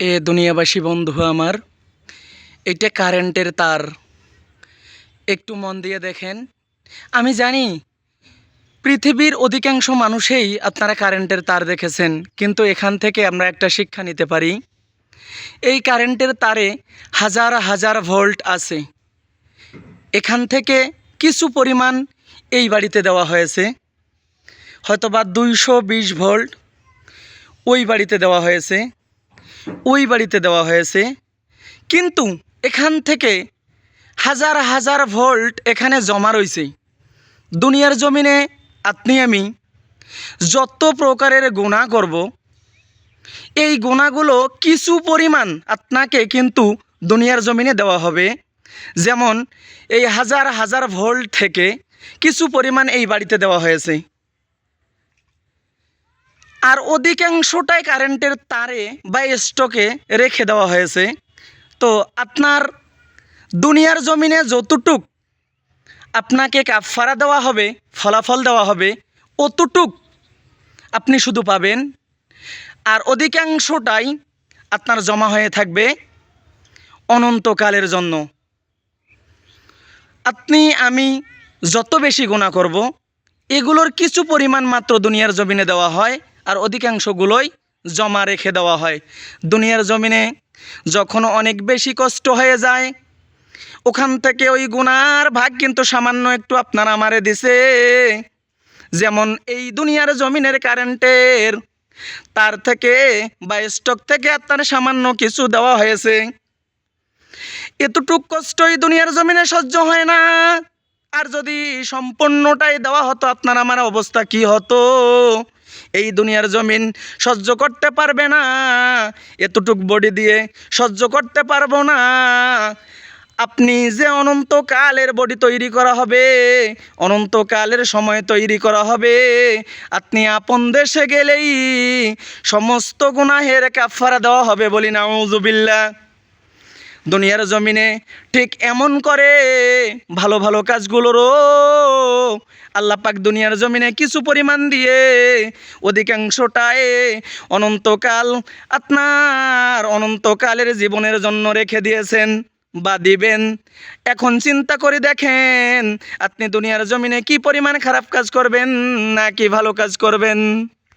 দুনিয়াবাসী বন্ধু আমার, এটা কারেন্টের তার। একটু মন দিয়ে দেখেন। আমি জানি পৃথিবীর অধিকাংশ মানুষেই আপনারা কারেন্টের তার দেখেছেন, কিন্তু এখান থেকে আমরা একটা শিক্ষা নিতে পারি। এই কারেন্টের তারে হাজার হাজার ভোল্ট আছে। এখান থেকে কিছু পরিমাণ এই বাড়িতে দেওয়া হয়েছে, হয়তোবা 220 ভোল্ট ওই বাড়িতে দেওয়া হয়েছে, ওই বাড়িতে দেওয়া হয়েছে। কিন্তু এখান থেকে হাজার হাজার ভোল্ট এখানে জমা রয়েছে। দুনিয়ার জমিনে আপনি আমি যত প্রকারের গুনাহ করব, এই গুনাহগুলো কিছু পরিমাণ আপনাকে কিন্তু দুনিয়ার জমিনে দেওয়া হবে। যেমন এই হাজার হাজার ভোল্ট থেকে কিছু পরিমাণ এই বাড়িতে দেওয়া হয়েছে, আর অধিকাংশটাই কারেন্টের তারে বা স্টকে রেখে দেওয়া হয়েছে। তো আপনার দুনিয়ার জমিনে যতটুক আপনাকে কাফারা দেওয়া হবে, ফলাফল দেওয়া হবে, অতটুক আপনি শুধু পাবেন। আর অধিকাংশটাই আপনার জমা হয়ে থাকবে অনন্তকালের জন্য। আপনি আমি যত বেশি গুনাহ করব, এগুলোর কিছু পরিমাণ মাত্র দুনিয়ার জমিনে দেওয়া হয়, আর অধিকাংশগুলোই জমা রেখে দেওয়া হয়। দুনিয়ার জমিনে যখন অনেক বেশি কষ্ট হয়ে যায়, ওখান থেকে ওই গুনার ভাগ কিন্তু সামান্য একটু আপনার আমারে দিছে। যেমন এই দুনিয়ার জমিনের কারেন্টের তার থেকে বা স্টক থেকে আপনার সামান্য কিছু দেওয়া হয়েছে। এতটুক কষ্টই দুনিয়ার জমিনে সহ্য হয় না। আর যদি সম্পূর্ণটাই দেওয়া হতো, আপনার আমার অবস্থা কি হতো? এই দুনিয়ার জমিন সহ্য করতে পারবে না, এতটুক বডি দিয়ে সহ্য করতে পারবো না। আপনি যে অনন্তকালের বডি তৈরি করা হবে, অনন্তকালের সময় তৈরি করা হবে, আপনি আপন দেশে গেলেই সমস্ত গুনাহের কাফারা দেওয়া হবে। বলি নাউজুবিল্লাহ। দুনিয়ার জমিনে ঠিক এমন করে ভালো ভালো কাজগুলোরও আল্লাহ পাক দুনিয়ার জমিনে কিছু পরিমাণ দিয়ে অধিকাংশটাই অনন্তকাল আপনার অনন্তকালের জীবনের জন্য রেখে দিয়েছেন বা দিবেন। এখন চিন্তা করে দেখেন, আপনি দুনিয়ার জমিনে কি পরিমাণ খারাপ কাজ করবেন না কি ভালো কাজ করবেন।